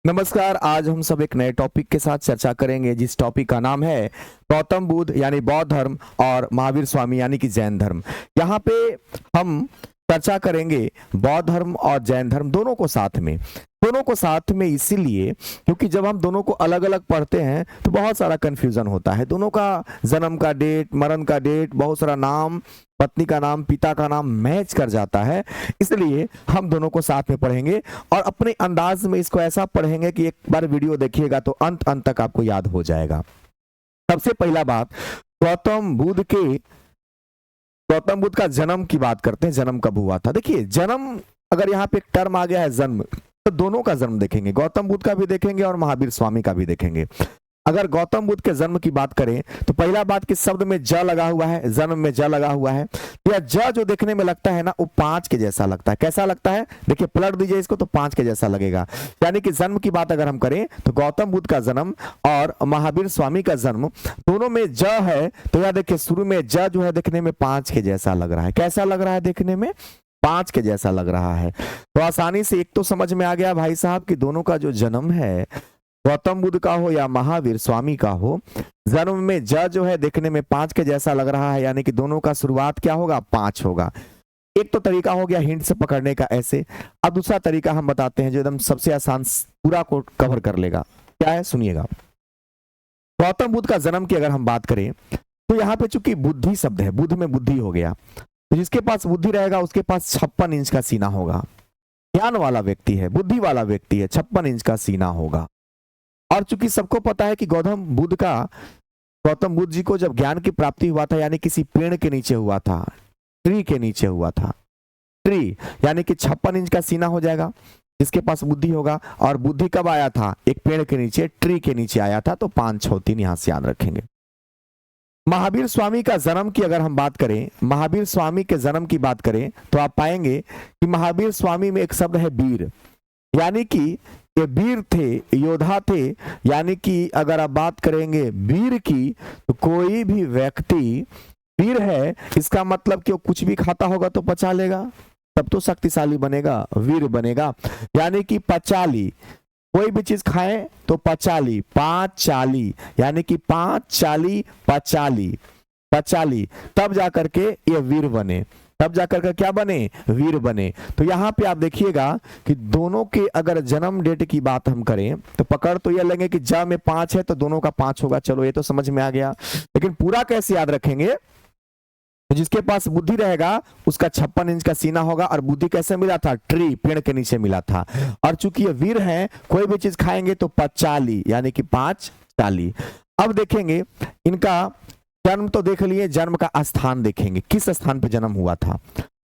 नमस्कार। आज हम सब एक नए टॉपिक के साथ चर्चा करेंगे, जिस टॉपिक का नाम है गौतम बुद्ध यानी बौद्ध धर्म और महावीर स्वामी यानी कि जैन धर्म। यहाँ पे हम चर्चा करेंगे बौद्ध धर्म और जैन धर्म दोनों को साथ में इसीलिए क्योंकि जब हम दोनों को अलग अलग पढ़ते हैं तो बहुत सारा कंफ्यूजन होता है। दोनों का जन्म का डेट, मरण का डेट, बहुत सारा नाम, पत्नी का नाम, पिता का नाम मैच कर जाता है। इसलिए हम दोनों को साथ में पढ़ेंगे और अपने अंदाज में इसको ऐसा पढ़ेंगे कि एक बार वीडियो देखिएगा तो अंत अंत तक आपको याद हो जाएगा। सबसे पहला बात, गौतम बुद्ध का जन्म की बात करते हैं। जन्म कब हुआ था? देखिए, जन्म अगर यहाँ पे एक टर्म आ गया है जन्म, तो दोनों का जन्म देखेंगे, गौतम बुद्ध का भी देखेंगे और महावीर स्वामी का भी देखेंगे। अगर गौतम बुद्ध के जन्म की बात करें तो पहला बात कि शब्द में ज लगा हुआ है, जन्म में ज लगा हुआ है। यह ज जो देखने में लगता है ना, वो 5 के जैसा लगता है। कैसा लगता है? देखिए, पलट दीजिए इसको तो 5 के जैसा लगेगा। यानी कि जन्म की बात अगर हम करें तो गौतम बुद्ध का जन्म और महावीर स्वामी का जन्म दोनों में ज है। तो यह देखिए, शुरू में ज जो है देखने में 5 के जैसा लग रहा है। कैसा लग रहा है? देखने में 5 के जैसा लग रहा है। तो आसानी से एक तो समझ में आ गया भाई साहब कि दोनों का जो जन्म है, गौतम बुद्ध का हो या महावीर स्वामी का हो, जन्म में ज जो है देखने में 5 के जैसा लग रहा है। यानी कि दोनों का शुरुआत क्या होगा? 5 होगा। एक तो तरीका हो गया हिंट से पकड़ने का ऐसे। अब दूसरा तरीका हम बताते हैं जो एकदम सबसे आसान, पूरा को कवर कर लेगा। क्या है? सुनिएगा। गौतम बुद्ध का जन्म की अगर हम बात करें तो यहाँ पे चूंकि बुद्धि शब्द है, बुद्ध में बुद्धि हो गया, तो जिसके पास बुद्धि रहेगा उसके पास 56 इंच का सीना होगा। ज्ञान वाला व्यक्ति है, बुद्धि वाला व्यक्ति है, 56 इंच का सीना होगा। और चूंकि सबको पता है कि गौतम बुद्ध जी को जब ज्ञान की प्राप्ति हुआ था, यानी किसी पेड़ के नीचे हुआ था, ट्री के नीचे हुआ था। ट्री यानी कि 56 इंच का सीना हो जाएगा जिसके पास बुद्धि होगा। और बुद्धि कब आया था? एक पेड़ के नीचे, ट्री के नीचे आया था। तो 5 6 3 यहां से याद रखेंगे। महावीर स्वामी का जन्म की अगर हम बात करें, महावीर स्वामी के जन्म की बात करें तो आप पाएंगे कि महावीर स्वामी में एक शब्द है वीर। यानी कि ये वीर थे, योद्धा थे। यानी कि अगर आप बात करेंगे वीर की, तो कोई भी व्यक्ति वीर है, इसका मतलब कि वो कुछ भी खाता होगा तो पचा लेगा, तब तो शक्तिशाली बनेगा, वीर बनेगा। यानी कि पचाली, कोई भी चीज खाए तो पचाली, 5 चाली, यानी कि 5 चाली पचाली, तब जाकर के ये वीर बने, तब जाकर के क्या बने? वीर बने। तो यहाँ पे आप देखिएगा कि दोनों के अगर जन्म डेट की बात हम करें तो पकड़ तो ये लेंगे कि ज में 5 है तो दोनों का 5 होगा। चलो ये तो समझ में आ गया, लेकिन पूरा कैसे याद रखेंगे? तो जिसके पास बुद्धि रहेगा उसका 56 इंच का सीना होगा। और बुद्धि कैसे मिला था? ट्री, पेड़ के नीचे मिला था। और चूंकि ये वीर है, कोई भी चीज खाएंगे तो पचाली, यानी कि 5 चाली। अब देखेंगे इनका जन्म तो देख लिए, जन्म का स्थान देखेंगे, किस स्थान पे जन्म हुआ था।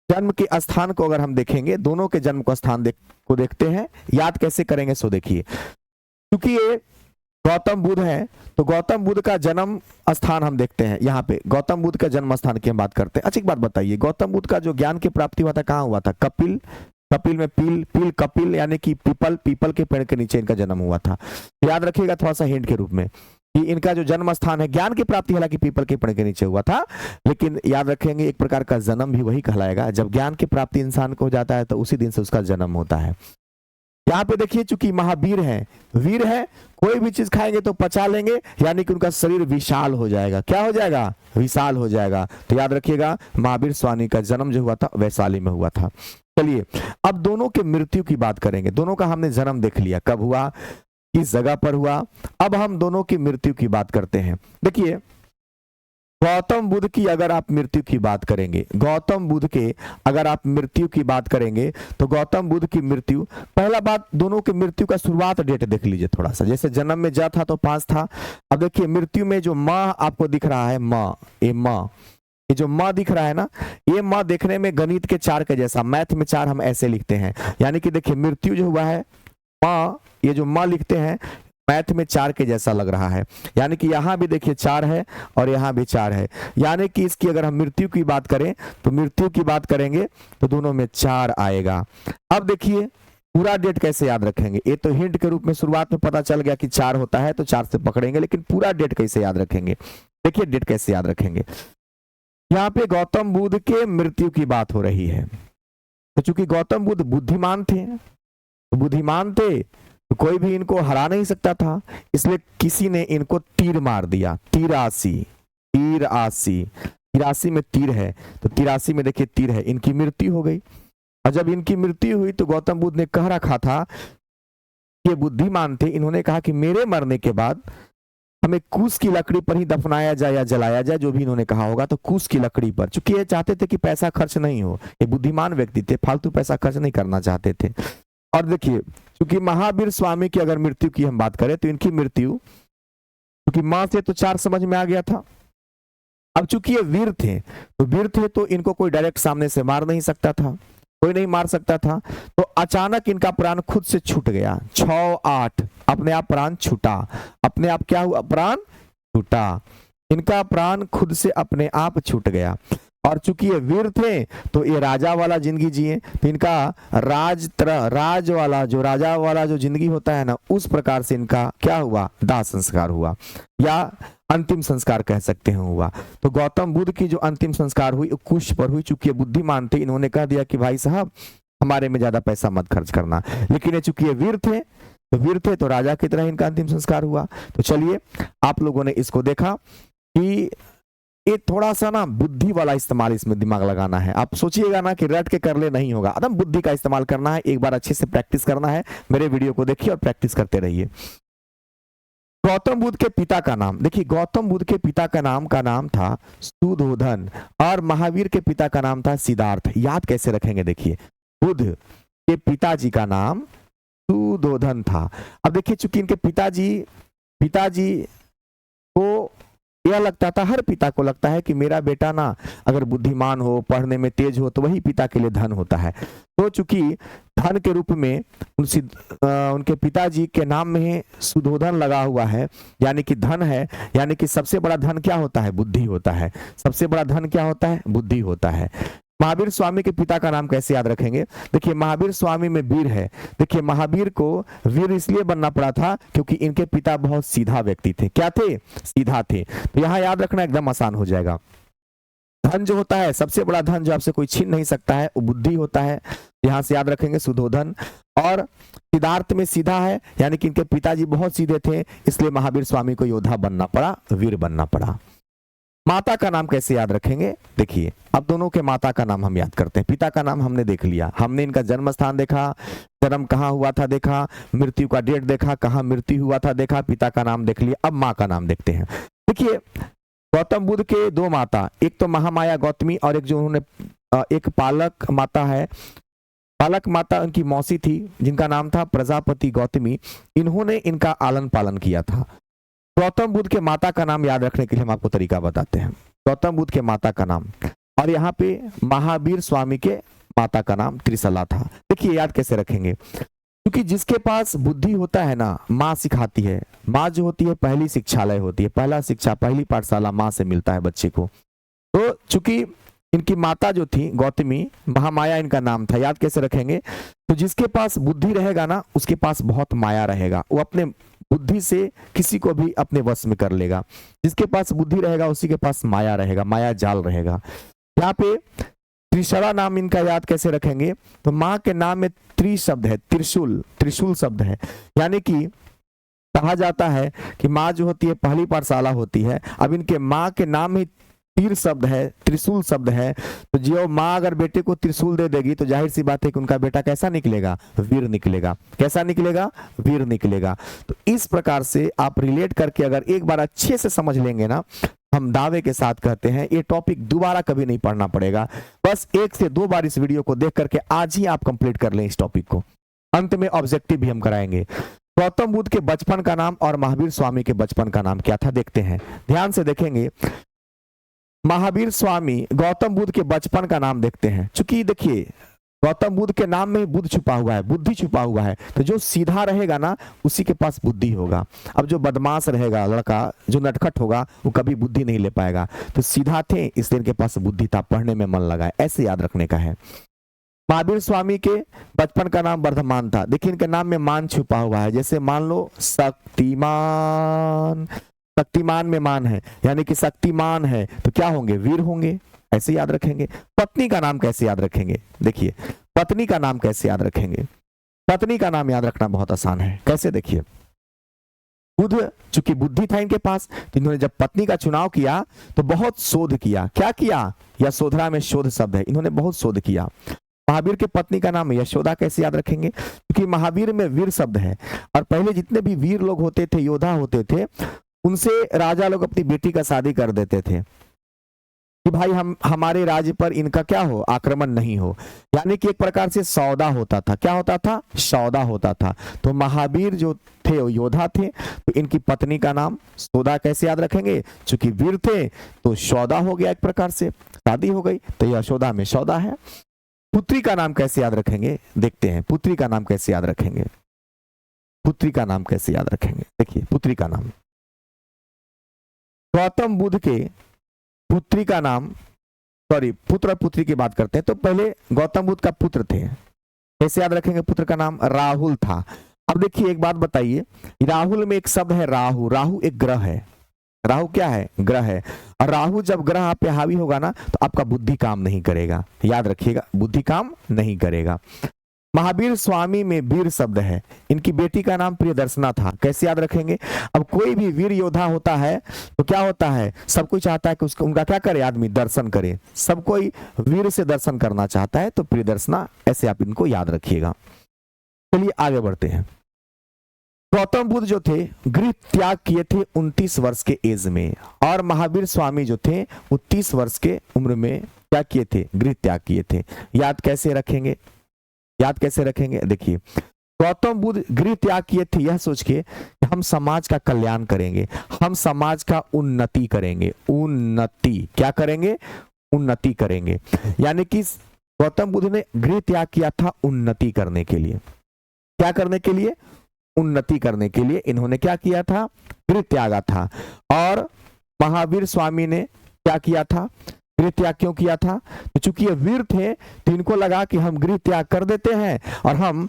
जन्म के स्थान को अगर हम देखेंगे, दोनों के जन्म को स्थान को देखते हैं। याद कैसे करेंगे सो देखिए, क्योंकि ये गौतम बुद्ध है तो गौतम बुद्ध का जन्म स्थान हम देखते हैं। यहाँ पे गौतम बुद्ध का जन्म स्थान की हम बात करते हैं। अच्छा एक बात बताइए, गौतम बुद्ध का जो ज्ञान की प्राप्ति हुआ था कहाँ हुआ था? कपिल, कपिल में पील कपिल, यानी कि पीपल के पेड़ के नीचे इनका जन्म हुआ था। तो याद रखिएगा थोड़ा सा हिंट के रूप में कि इनका जो जन्म स्थान है, ज्ञान की प्राप्ति हालांकि पीपल के पेड़ के नीचे हुआ था, लेकिन याद रखेंगे एक प्रकार का जन्म भी वही कहलाएगा। जब ज्ञान की प्राप्ति इंसान को हो जाता है तो उसी दिन से उसका जन्म होता है। यहाँ पे देखिए, चूंकि महावीर है, वीर है, कोई भी चीज खाएंगे तो पचा लेंगे, यानी कि उनका शरीर विशाल हो जाएगा। क्या हो जाएगा? विशाल हो जाएगा। तो याद रखिएगा महावीर स्वामी का जन्म जो हुआ था वैशाली में हुआ था। चलिए अब दोनों के मृत्यु की बात करेंगे। दोनों का हमने जन्म देख लिया, कब हुआ, किस जगह पर हुआ। अब हम दोनों की मृत्यु की बात करते हैं। देखिए, गौतम बुद्ध की अगर आप मृत्यु की बात करेंगे, गौतम बुद्ध के अगर आप मृत्यु की बात करेंगे तो गौतम बुद्ध की मृत्यु, पहला बात दोनों की मृत्यु का शुरुआत डेट देख लीजिए थोड़ा सा। जैसे जन्म में जा था तो 5 था। अब देखिए मृत्यु में जो माँ आपको दिख रहा है, माँ, ये जो माँ दिख रहा है ना, ये माँ देखने में गणित के 4 के जैसा, मैथ में 4 हम ऐसे लिखते हैं। यानी कि देखिए मृत्यु जो हुआ है माँ, ये जो माँ लिखते हैं मैथ में 4 के जैसा लग रहा है। यानी कि यहाँ भी देखिए 4 है और यहाँ भी 4 है। यानी कि इसकी अगर हम मृत्यु की बात करें तो मृत्यु की बात करेंगे तो दोनों में 4 आएगा। अब देखिए पूरा डेट कैसे याद रखेंगे? ये तो हिंट के रूप में शुरुआत में पता चल गया कि 4 होता है तो 4 से पकड़ेंगे, लेकिन पूरा डेट कैसे याद रखेंगे? देखिए डेट कैसे याद रखेंगे। यहाँ पे गौतम बुद्ध के मृत्यु की बात हो रही है, तो चूंकि गौतम बुद्ध बुद्धिमान थे, तो कोई भी इनको हरा नहीं सकता था, इसलिए किसी ने इनको तीर मार दिया। 83 में तीर है, तो 83 में देखिए तीर है, इनकी मृत्यु हो गई। और जब इनकी मृत्यु हुई तो गौतम बुद्ध ने कह रखा था, ये बुद्धिमान थे, इन्होंने कहा कि मेरे मरने के बाद हमें कूस की लकड़ी पर ही दफनाया जाए या जलाया जाए, जो भी इन्होंने कहा होगा, तो कूस की लकड़ी पर। चूंकि ये चाहते थे कि पैसा खर्च नहीं हो, ये बुद्धिमान व्यक्ति थे, फालतू पैसा खर्च नहीं करना चाहते थे। और देखिए, चूंकि महावीर स्वामी की अगर मृत्यु की हम बात करें तो इनकी मृत्यु क्योंकि मां से तो 4 समझ में आ गया था। अब चूंकि ये वीर थे तो इनको कोई डायरेक्ट सामने से मार नहीं सकता था, कोई नहीं मार सकता था। तो अचानक इनका प्राण खुद से छूट गया। 6-8 अपने आप प्राण छूटा। अपने आप क्या हुआ? प्राण छूटा। इनका प्राण खुद से अपने आप छूट गया। और चूंकि ये वीर थे तो ये राजा वाला जिंदगी जिए, तो इनका राज वाला जो राजा वाला जो जिंदगी होता है ना, उस प्रकार से इनका क्या हुआ? दाह संस्कार हुआ, या अंतिम संस्कार कह सकते हैं हुआ। तो गौतम बुद्ध की जो अंतिम संस्कार हुई कुश पर हुई। चूंकि बुद्धिमान थे, इन्होंने कह दिया कि भाई साहब हमारे में ज्यादा पैसा मत खर्च करना। लेकिन चूंकि ये वीर थे तो राजा की तरह इनका अंतिम संस्कार हुआ। तो चलिए, आप लोगों ने इसको देखा कि ये थोड़ा सा ना बुद्धि वाला इस्तेमाल इसमें दिमाग लगाना है। आप सोचिएगा ना कि रट के कर ले, नहीं होगा, एकदम बुद्धि का इस्तेमाल करना है। एक बार अच्छे से प्रैक्टिस करना है। मेरे वीडियो को देखिए और प्रैक्टिस करते रहिए। गौतम बुद्ध के पिता का नाम देखिए, गौतम बुद्ध के पिता का नाम था सुधोधन, और महावीर के पिता का नाम था सिद्धार्थ। याद कैसे रखेंगे? देखिए, बुद्ध के पिताजी का नाम सुधोधन था। अब देखिए, चूंकि इनके पिताजी को यह लगता था, हर पिता को लगता है कि मेरा बेटा ना अगर बुद्धिमान हो, पढ़ने में तेज हो, तो वही पिता के लिए धन होता है। तो चूंकि धन के रूप में उनके पिताजी के नाम में सुधोधन लगा हुआ है, यानी कि धन है, यानी कि सबसे बड़ा धन क्या होता है? बुद्धि होता है। सबसे बड़ा धन क्या होता है? बुद्धि होता है। महावीर स्वामी के पिता का नाम कैसे याद रखेंगे? देखिए, महावीर स्वामी में वीर है। देखिए, महावीर को वीर इसलिए बनना पड़ा था क्योंकि इनके पिता बहुत सीधा व्यक्ति थे। क्या थे? सीधा थे। तो यहां याद रखना एकदम आसान हो जाएगा। धन जो होता है, सबसे बड़ा धन जो आपसे कोई छीन नहीं सकता है, वो बुद्धि होता है। यहां से याद रखेंगे सुधोधन। और सिद्धार्थ में सीधा है, यानी कि इनके पिताजी बहुत सीधे थे, इसलिए महावीर स्वामी को योद्धा बनना पड़ा, वीर बनना पड़ा। माता का नाम कैसे याद रखेंगे? देखिए, अब दोनों के माता का नाम हम याद करते हैं। पिता का नाम हमने देख लिया, हमने इनका जन्म स्थान देखा, जन्म कहाँ हुआ था देखा, मृत्यु का डेट देखा, कहाँ मृत्यु हुआ था देखा, पिता का नाम देख लिया। अब माँ का नाम देखते हैं। देखिए, गौतम बुद्ध के 2 माता, एक तो महामाया गौतमी और एक जो उन्होंने एक पालक माता है। पालक माता उनकी मौसी थी, जिनका नाम था प्रजापति गौतमी। इन्होंने इनका आलन पालन किया था। गौतम बुद्ध के माता का नाम याद रखने के लिए हम आपको तरीका बताते हैं। गौतम बुद्ध के माता का नाम, और यहाँ पे महावीर स्वामी के माता का नाम त्रिशला था। देखिए, याद कैसे रखेंगे? क्योंकि जिसके पास बुद्धि होता है ना, माँ सिखाती है। माँ जो होती है पहली शिक्षालय होती है, पहला शिक्षा, पहली पाठशाला माँ से मिलता है बच्चे को। तो चूंकि इनकी माता जो थी गौतमी, महामाया इनका नाम था। याद कैसे रखेंगे? तो जिसके पास बुद्धि रहेगा ना, उसके पास बहुत माया रहेगा। वो अपने बुद्धि से किसी को भी अपने वश में कर लेगा। जिसके पास बुद्धि रहेगा उसी के पास माया रहेगा, माया जाल रहेगा। यहाँ पे त्रिशला नाम इनका याद कैसे रखेंगे? तो माँ के नाम में त्रि शब्द है, त्रिशूल शब्द है। यानी कि कहा जाता है कि माँ जो होती है पहली पाठशाला होती है। अब इनके माँ के नाम में तीर शब्द है, त्रिशूल शब्द है। तो जो माँ अगर बेटे को त्रिशूल दे देगी तो जाहिर सी बात है कि उनका बेटा कैसा निकलेगा? वीर निकलेगा। कैसा निकलेगा? वीर निकलेगा। तो इस प्रकार से आप रिलेट करके अगर एक बार अच्छे से समझ लेंगे ना, हम दावे के साथ कहते हैं ये टॉपिक दोबारा कभी नहीं पढ़ना पड़ेगा। बस 1 से 2 बार इस वीडियो को देख करके आज ही आप कंप्लीट कर लें इस टॉपिक को। अंत में ऑब्जेक्टिव भी हम कराएंगे। गौतम बुद्ध के बचपन का नाम और महावीर स्वामी के बचपन का नाम क्या था देखते हैं। ध्यान से देखेंगे, महावीर स्वामी गौतम बुद्ध के बचपन का नाम देखते हैं। चूंकि देखिए, गौतम बुद्ध के नाम में बुद्ध छुपा हुआ है, बुद्धि छुपा हुआ है। तो जो सीधा रहेगा ना, उसी के पास बुद्धि होगा। अब जो बदमाश रहेगा लड़का, जो नटखट होगा, वो कभी बुद्धि नहीं ले पाएगा। तो सीधा थे इसलिए इनके पास बुद्धि था, पढ़ने में मन लगा, ऐसे याद रखने का है। महावीर स्वामी के बचपन का नाम वर्धमान था। देखिए, इनके नाम में मान छुपा हुआ है। जैसे मान लो शक्तिमान, शक्तिमान में मान है, यानी कि शक्तिमान है तो क्या होंगे? वीर होंगे। ऐसे याद रखेंगे। पत्नी का नाम कैसे याद रखेंगे? देखिए, पत्नी का नाम कैसे याद रखेंगे? पत्नी का नाम याद रखना बहुत आसान है। कैसे, देखिए, बुध, चूंकि बुद्धि था इनके पास, तो इन्होंने जब पत्नी का चुनाव किया तो बहुत शोध किया। क्या किया? यशोधरा में शोध शब्द है, इन्होंने बहुत शोध किया। महावीर की पत्नी का नाम यशोदा कैसे याद रखेंगे? क्योंकि महावीर में वीर शब्द है, और पहले जितने भी वीर लोग होते थे, योद्धा होते थे, उनसे राजा लोग अपनी बेटी का शादी कर देते थे कि भाई हम हमारे राज्य पर इनका क्या हो, आक्रमण नहीं हो। यानी कि एक प्रकार से सौदा होता था। क्या होता था? सौदा होता था। तो महावीर जो थे वो योद्धा थे, तो इनकी पत्नी का नाम सौदा कैसे याद रखेंगे? चूंकि वीर थे तो सौदा हो गया, एक प्रकार से शादी हो गई, तो यशोदा में सौदा है। पुत्री का नाम कैसे याद रखेंगे? देखते हैं, पुत्री का नाम कैसे याद रखेंगे? पुत्री का नाम कैसे याद रखेंगे? देखिए, पुत्री का नाम, गौतम बुद्ध के पुत्री का नाम, सॉरी, पुत्र और पुत्री की बात करते हैं, तो पहले गौतम बुद्ध का पुत्र थे, कैसे याद रखेंगे? पुत्र का नाम राहुल था। अब देखिए एक बात बताइए, राहुल में एक शब्द है राहु। राहु एक ग्रह है। राहु क्या है? ग्रह है। और राहु जब ग्रह आप पे हावी होगा ना, तो आपका बुद्धि काम नहीं करेगा। याद रखिएगा, बुद्धि काम नहीं करेगा। महावीर स्वामी में वीर शब्द है, इनकी बेटी का नाम प्रियदर्शना था। कैसे याद रखेंगे? अब कोई भी वीर योद्धा होता है तो क्या होता है, सब कोई चाहता है कि उसका उनका क्या करे, आदमी दर्शन करे। सब कोई वीर से दर्शन करना चाहता है, तो प्रियदर्शना, ऐसे आप इनको याद रखिएगा। चलिए आगे बढ़ते हैं। गौतम बुद्ध जो थे गृह त्याग किए थे 29 वर्ष के एज में, और महावीर स्वामी जो थे वो 30 वर्ष के उम्र में क्या किए थे? गृह त्याग किए थे। याद कैसे रखेंगे? याद कैसे रखेंगे? देखिए, गौतम बुद्ध गृह त्याग किए थे यह सोच के कि हम समाज का कल्याण करेंगे, हम समाज का उन्नति करेंगे। उन्नति क्या करेंगे? उन्नति करेंगे। यानी कि गौतम बुद्ध ने गृह त्याग किया था उन्नति करने के लिए। क्या करने के लिए? उन्नति करने के लिए इन्होंने क्या किया था? गृह त्यागा था। और महावीर स्वामी ने क्या किया था? गृह त्याग क्यों किया था? तो चूंकि ये वीर थे, तो इनको लगा कि हम गृह त्याग कर देते हैं और हम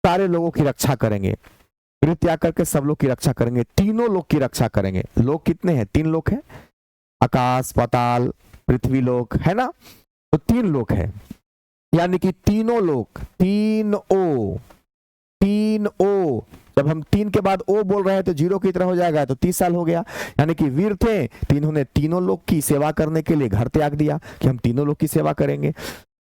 सारे लोगों की रक्षा करेंगे। गृह त्याग करके सब लोग की रक्षा करेंगे, तीनों लोग की रक्षा करेंगे। लोग कितने हैं? 3 लोग हैं, आकाश, पाताल, पृथ्वी लोक, है ना? तो 3 लोग हैं, यानी कि तीनों लोग, 3 ओ, 3 ओ। जब हम 3 के बाद ओ बोल रहे हैं तो 0 की तरह हो जाएगा, तो 30 साल हो गया। यानी कि वीर थे, तो इन्होंने तीनों लोग की सेवा करने के लिए घर त्याग दिया कि हम तीनों लोग की सेवा करेंगे।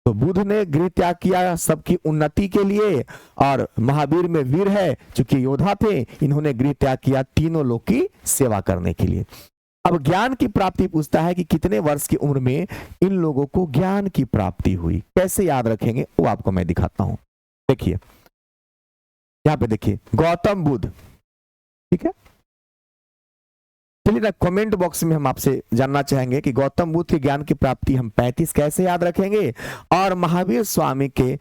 तो बुद्ध ने गृह त्याग किया सबकी उन्नति के लिए, और महावीर में वीर है, चूंकि योद्धा थे, इन्होंने गृह त्याग किया तीनों लोग की सेवा करने के लिए। अब ज्ञान की प्राप्ति पूछता है कि कितने वर्ष की उम्र में इन लोगों को ज्ञान की प्राप्ति हुई। कैसे याद रखेंगे वो आपको मैं दिखाता हूं। देखिए यहां पे, देखिए गौतम बुद्ध, ठीक है। चलिए ना, कमेंट बॉक्स में हम आपसे जानना चाहेंगे कि गौतम बुद्ध के ज्ञान की प्राप्ति हम 35 कैसे याद रखेंगे, और महावीर स्वामी के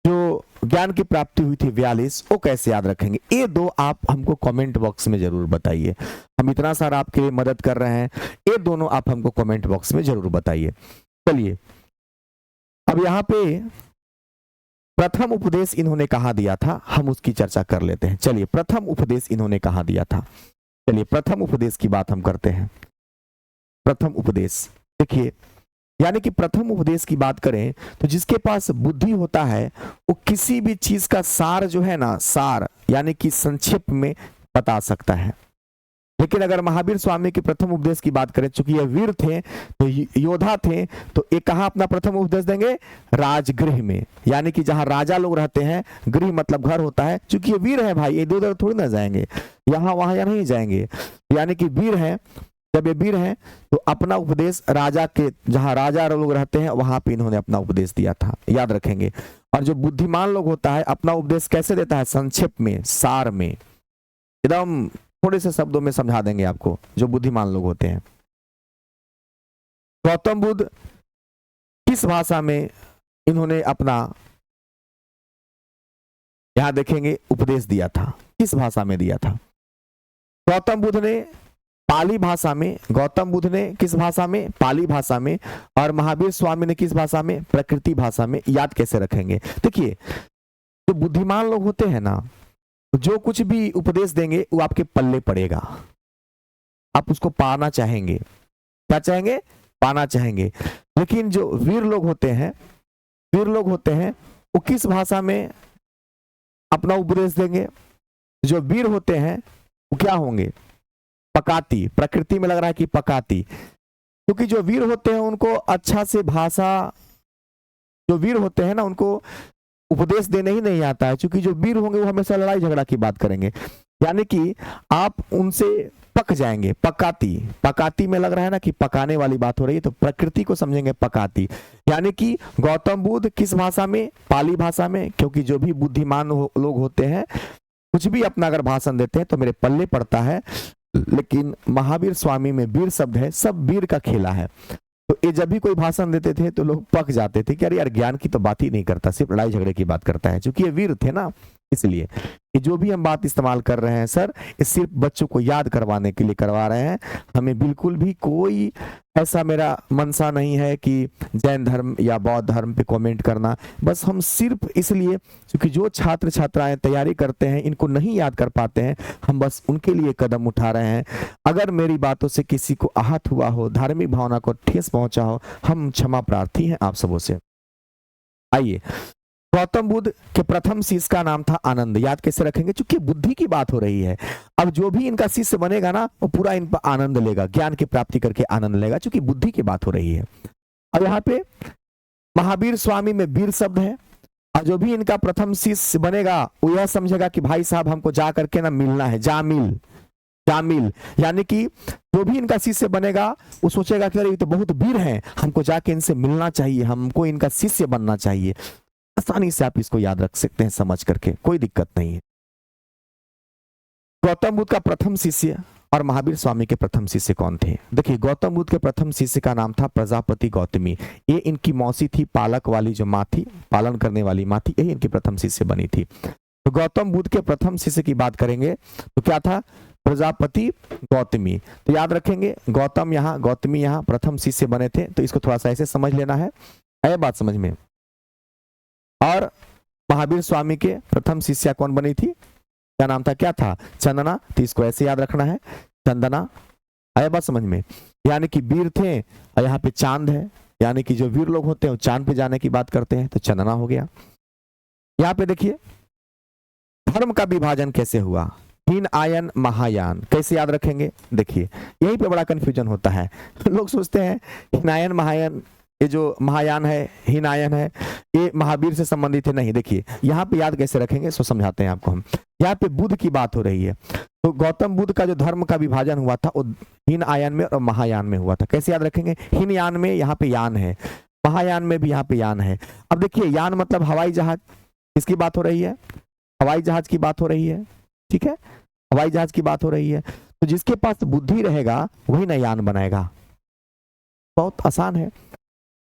जो ज्ञान की प्राप्ति हुई थी 42, वो कैसे याद रखेंगे। ये 2 आप हमको कमेंट बॉक्स में जरूर बताइए। हम इतना सारा आपके लिए मदद कर रहे हैं, ये दोनों आप हमको कमेंट बॉक्स में जरूर बताइए। चलिए अब यहाँ पे प्रथम उपदेश इन्होंने कहा दिया था, हम उसकी चर्चा कर लेते हैं। चलिए, प्रथम उपदेश इन्होंने कहा दिया था, चलिए प्रथम उपदेश की बात हम करते हैं। प्रथम उपदेश, देखिए, यानी कि प्रथम उपदेश की बात करें तो जिसके पास बुद्धि होता है वो किसी भी चीज का सार जो है ना, सार यानी कि संक्षेप में बता सकता है। लेकिन अगर महावीर स्वामी के प्रथम उपदेश की बात करें, चूंकि ये वीर थे, तो योद्धा थे, तो ये कहाँ अपना प्रथम उपदेश देंगे? राजगृह में, यानी कि जहां राजा लोग रहते हैं। गृह मतलब घर होता है। चूंकि ये वीर है भाई, ये इधर थोड़ी ना जाएंगे, यहाँ वहां या नहीं जाएंगे, यानी कि वीर है। जब ये वीर है तो अपना उपदेश राजा के, जहां राजा लोग रहते हैं वहां पे इन्होंने अपना उपदेश दिया था, याद रखेंगे। और जो बुद्धिमान लोग होता है अपना उपदेश कैसे देता है? संक्षेप में, सार में, एकदम थोड़े से शब्दों में समझा देंगे आपको, जो बुद्धिमान लोग होते हैं। गौतम बुद्ध किस भाषा में इन्होंने अपना, यहां देखेंगे, उपदेश दिया था? किस भाषा में दिया था? गौतम बुद्ध ने पाली भाषा में। गौतम बुद्ध ने किस भाषा में? पाली भाषा में। और महावीर स्वामी ने किस भाषा में? प्रकृति भाषा में। याद कैसे रखेंगे? देखिए, जो बुद्धिमान लोग होते हैं ना, जो कुछ भी उपदेश देंगे वो आपके पल्ले पड़ेगा, आप उसको पाना चाहेंगे। क्या चाहेंगे? पाना चाहेंगे। लेकिन जो वीर लोग होते हैं, वीर लोग होते हैं, वो किस भाषा में अपना उपदेश देंगे। जो वीर होते हैं वो क्या होंगे? पकाती, प्रकृति में लग रहा है कि पकाती, क्योंकि जो वीर होते हैं उनको अच्छा से भाषा, जो वीर होते हैं ना उनको उपदेश देने ही नहीं आता है, क्योंकि जो वीर होंगे वो हमेशा लड़ाई झगड़ा की बात करेंगे, यानी कि आप उनसे पक जाएंगे। पकाती, पकाती में लग रहा है ना कि पकाने वाली बात हो रही है, तो प्रकृति को समझेंगे पकाती, यानी कि गौतम बुद्ध किस भाषा में? पाली भाषा में, क्योंकि जो भी बुद्धिमान लोग होते हैं कुछ भी अपना अगर भाषण देते हैं तो मेरे पल्ले पड़ता है, लेकिन महावीर स्वामी में वीर शब्द है, सब वीर का खेला है। तो ये जब भी कोई भाषण देते थे तो लोग पक जाते थे कि अरे यार ज्ञान की तो बात ही नहीं करता, सिर्फ लड़ाई झगड़े की बात करता है, क्योंकि ये वीर थे ना। इसलिए ये जो भी हम बात इस्तेमाल कर रहे हैं सर, ये सिर्फ बच्चों को याद करवाने के लिए करवा रहे हैं। हमें बिल्कुल भी कोई ऐसा मेरा मनसा नहीं है कि जैन धर्म या बौद्ध धर्म पे कमेंट करना, बस हम सिर्फ इसलिए क्योंकि जो छात्र छात्राएं तैयारी करते हैं इनको नहीं याद कर पाते हैं, हम बस उनके लिए कदम उठा रहे हैं। अगर मेरी बातों से किसी को आहत हुआ हो, धार्मिक भावना को ठेस पहुंचा हो, हम क्षमा प्रार्थी हैं आप सबों से। आइए, गौतम बुद्ध के प्रथम शिष्य का नाम था आनंद। याद कैसे रखेंगे? क्योंकि बुद्धि की बात हो रही है। अब जो भी इनका शिष्य बनेगा ना वो पूरा इन पर आनंद लेगा, ज्ञान की प्राप्ति करके आनंद लेगा, क्योंकि बुद्धि की बात हो रही है। अब यहाँ पे महावीर स्वामी में वीर शब्द है, और जो भी इनका प्रथम शिष्य बनेगा वो यह समझेगा कि भाई साहब हमको जा करके ना मिलना है, जा मिल, जा मिल, यानी कि जो भी इनका शिष्य बनेगा वो सोचेगा कि अरे ये तो बहुत वीर हैं, हमको जाके इनसे मिलना चाहिए, हमको इनका शिष्य बनना चाहिए। आसानी से आप इसको याद रख सकते हैं समझ करके, कोई दिक्कत नहीं है। गौतम बुद्ध का प्रथम शिष्य और महावीर स्वामी के प्रथम शिष्य कौन थे? देखिए, गौतम बुद्ध के प्रथम शिष्य का नाम था प्रजापति गौतमी। ये इनकी मौसी थी, पालक वाली जो माँ थी, पालन करने वाली माँ थी, यही इनकी प्रथम शिष्य बनी थी। तो गौतम बुद्ध के प्रथम शिष्य की बात करेंगे तो क्या था? प्रजापति गौतमी। तो याद रखेंगे, गौतम यहाँ, गौतमी यहाँ, प्रथम शिष्य बने थे, तो इसको थोड़ा सा ऐसे समझ लेना है, आया बात समझ में। और महावीर स्वामी के प्रथम शिष्या कौन बनी थी? क्या नाम था? क्या था? चंदना। तो इसको ऐसे याद रखना है, चंदना। आया बात समझ में? यानी कि वीर थे और यहाँ पे चांद है, यानी कि जो वीर लोग होते हैं वो चांद पे जाने की बात करते हैं, तो चंदना हो गया। यहाँ पे देखिए धर्म का विभाजन कैसे हुआ, हीन आयन महायान, कैसे याद रखेंगे? देखिए यहीं पे बड़ा कंफ्यूजन होता है, लोग सोचते हैं हीनायन महायान, ये जो महायान है, हीनायन है, ये महावीर से संबंधित है। नहीं, देखिए यहाँ पे याद कैसे रखेंगे सो समझाते हैं आपको हम। यहाँ पे बुद्ध की बात हो रही है, तो गौतम बुद्ध का जो धर्म का विभाजन हुआ था वो हीन आयन में और महायान में हुआ था। कैसे याद रखेंगे? हीन यान में यहाँ पे यान है, महायान में भी यहाँ पे यान है। अब देखिए यान मतलब हवाई जहाज, किसकी बात हो रही है? हवाई जहाज की बात हो रही है, ठीक है, हवाई जहाज की बात हो रही है। तो जिसके पास बुद्धि रहेगा वही ना यान बनाएगा, बहुत आसान है।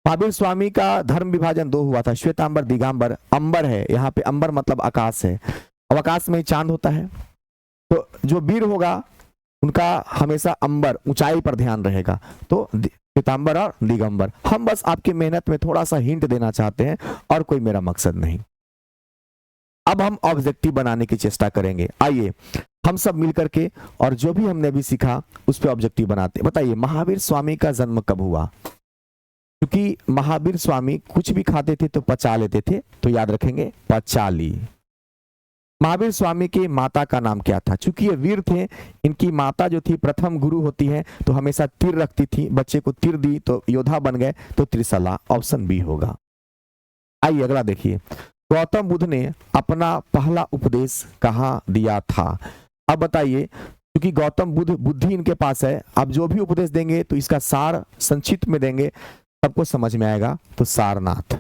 महावीर स्वामी का धर्म विभाजन दो हुआ था, श्वेतांबर दिगंबर। अंबर है, यहाँ पे अंबर मतलब आकाश है, अब आकाश में चांद होता है, तो जो वीर होगा उनका हमेशा अंबर ऊंचाई पर ध्यान रहेगा, तो श्वेतांबर और दिगंबर। हम बस आपकी मेहनत में थोड़ा सा हिंट देना चाहते हैं और कोई मेरा मकसद नहीं। अब हम ऑब्जेक्टिव बनाने की चेष्टा करेंगे। आइए हम सब मिलकर के और जो भी हमने अभी सीखा उस पर ऑब्जेक्टिव बनाते। बताइए महावीर स्वामी का जन्म कब हुआ? क्योंकि महावीर स्वामी कुछ भी खाते थे तो पचा लेते थे, तो याद रखेंगे पचाली। महावीर स्वामी की माता का नाम क्या था? चूंकि ये वीर थे, इनकी माता जो थी प्रथम गुरु होती है, तो हमेशा तीर रखती थी, बच्चे को तीर दी तो योद्धा बन गए, तो त्रिशला, ऑप्शन बी होगा। आइए अगला देखिए, गौतम बुद्ध ने अपना पहला उपदेश कहाँ दिया था? अब बताइए, क्योंकि गौतम बुद्ध बुद्धि इनके पास है, अब जो भी उपदेश देंगे तो इसका सार संक्षिप्त में देंगे, सबको समझ में आएगा, तो सारनाथ।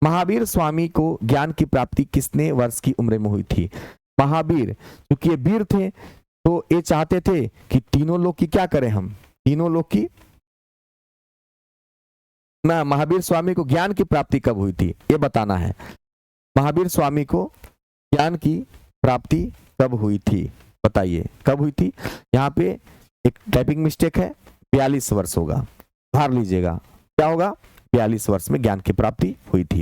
महावीर स्वामी को ज्ञान की प्राप्ति कितने वर्ष की उम्र में हुई थी? महावीर क्योंकि ये वीर थे तो ये चाहते थे कि तीनों लोग की क्या करें, हम तीनों लोग की ना। महावीर स्वामी को ज्ञान की प्राप्ति कब हुई थी ये बताना है। महावीर स्वामी को ज्ञान की प्राप्ति कब हुई थी? बताइए कब हुई थी? यहाँ पे एक टाइपिंग मिस्टेक है, 42 वर्ष होगा, सुधार लीजिएगा। क्या होगा? 42 वर्ष में ज्ञान की प्राप्ति हुई थी।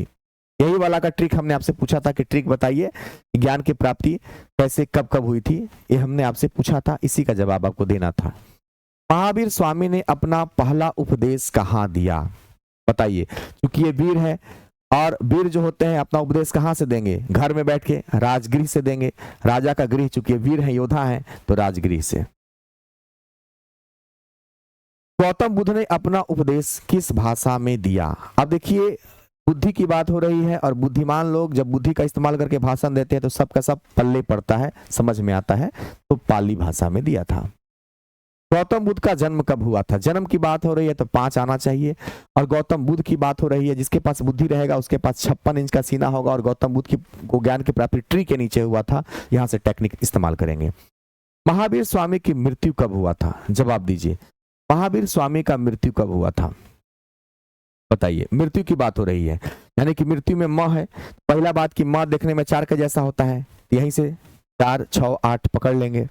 यही वाला का ट्रिक हमने आपसे पूछा था कि ट्रिक बताइए ज्ञान की प्राप्ति कैसे कब कब हुई थी, ये हमने आपसे पूछा था, इसी का जवाब आपको देना था। महावीर स्वामी ने अपना पहला उपदेश कहाँ दिया? बताइए, क्योंकि ये वीर है और वीर जो होते हैं अपना उपदेश कहाँ से देंगे? घर में बैठ के, राजगृह से देंगे। राजा का गृह, चूंकि वीर है, योद्धा है, तो राजगृह से। गौतम बुद्ध ने अपना उपदेश किस भाषा में दिया? अब देखिए, बुद्धि की बात हो रही है और बुद्धिमान लोग जब बुद्धि का इस्तेमाल करके भाषण देते हैं तो सबका सब पल्ले पड़ता है, समझ में आता है, तो पाली भाषा में दिया था। गौतम बुद्ध का जन्म कब हुआ था? जन्म की बात हो रही है तो 5 आना चाहिए, और गौतम बुद्ध की बात हो रही है, जिसके पास बुद्धि रहेगा उसके पास 56 इंच का सीना होगा, और गौतम बुद्ध की को ज्ञान की प्राप्ति ट्री के नीचे हुआ था। यहां से टेक्निक इस्तेमाल करेंगे। महावीर स्वामी की मृत्यु कब हुआ था? जवाब दीजिए, महावीर स्वामी का मृत्यु कब हुआ था? बताइए, मृत्यु की बात हो रही है, यानी कि मृत्यु में म है। पहला बात कि म देखने में 4 के जैसा होता है, यहीं से 4, 6, 8 पकड़ लेंगे।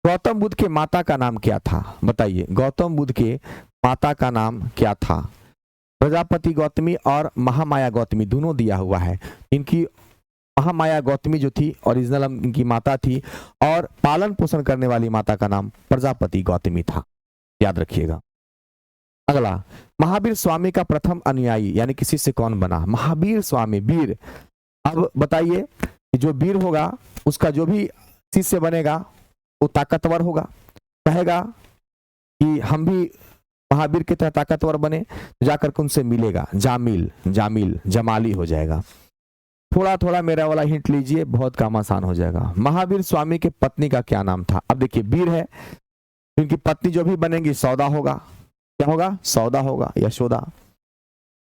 गौतम बुद्ध के माता का नाम क्या था? बताइए, गौतम बुद्ध के माता का नाम क्या था? प्रजापति गौतमी और महामाया गौतमी दोनों दिया हुआ है। इनकी महामाया गौतमी जो थी ओरिजिनल इनकी माता थी, और पालन पोषण करने वाली माता का नाम प्रजापति गौतमी था, याद रखिएगा। अगला, महावीर स्वामी का प्रथम अनुयायी यानी कि शिष्य कौन बना? महावीर स्वामी, वीर। अब बताइए कि जो वीर होगा उसका जो भी शिष्य बनेगा वो ताकतवर होगा, कहेगा कि हम भी महावीर की तरह ताकतवर बने, जाकर के उनसे मिलेगा, जमाली हो जाएगा। थोड़ा थोड़ा मेरा वाला हिंट लीजिए, बहुत काम आसान हो जाएगा। महावीर स्वामी के पत्नी का क्या नाम था? अब देखिए, वीर है, उनकी पत्नी जो भी बनेगी सौदा होगा। क्या होगा? सौदा होगा, यशोदा।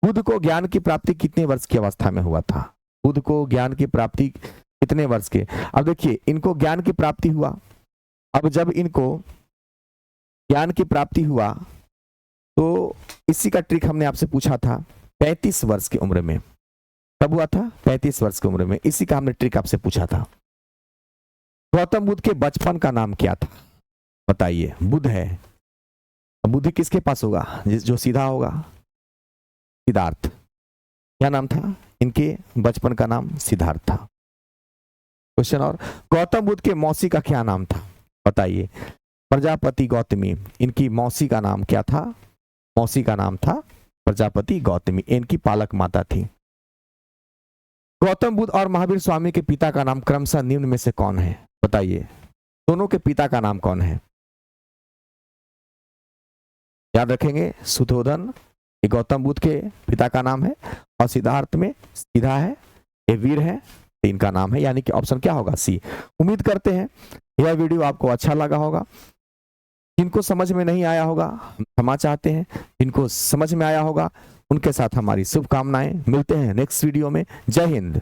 बुद्ध को ज्ञान की प्राप्ति कितने वर्ष की अवस्था में हुआ था? बुद्ध को ज्ञान की प्राप्ति कितने वर्ष के? अब देखिए, इनको ज्ञान की प्राप्ति हुआ, अब जब इनको ज्ञान की प्राप्ति हुआ तो इसी का ट्रिक हमने आपसे पूछा था 35 वर्ष की उम्र में। कब हुआ था? 35 वर्ष की उम्र में। इसी का हमने ट्रिक आपसे पूछा था। गौतम बुद्ध के बचपन का नाम क्या था? बताइए, बुद्ध है, बुद्धि किसके पास होगा? जो सीधा होगा, सिद्धार्थ। क्या नाम था इनके? बचपन का नाम सिद्धार्थ था। क्वेश्चन और, गौतम बुद्ध के मौसी का क्या नाम था? बताइए, प्रजापति गौतमी। इनकी मौसी का नाम क्या था? मौसी का नाम था प्रजापति गौतमी, इनकी पालक माता थी। गौतम बुद्ध और महावीर स्वामी के पिता का नाम क्रमशः निम्न में से कौन है? बताइए, दोनों के पिता का नाम कौन है? याद रखेंगे, सुधोधन ये गौतम बुद्ध के पिता का नाम है, और सिद्धार्थ में सीधा है, ये वीर है, इनका नाम है, यानी कि ऑप्शन क्या होगा? सी। उम्मीद करते हैं यह वीडियो आपको अच्छा लगा होगा। जिनको समझ में नहीं आया होगा क्षमा चाहते हैं, जिनको समझ में आया होगा उनके साथ हमारी शुभकामनाएं। मिलते हैं नेक्स्ट वीडियो में। जय हिंद।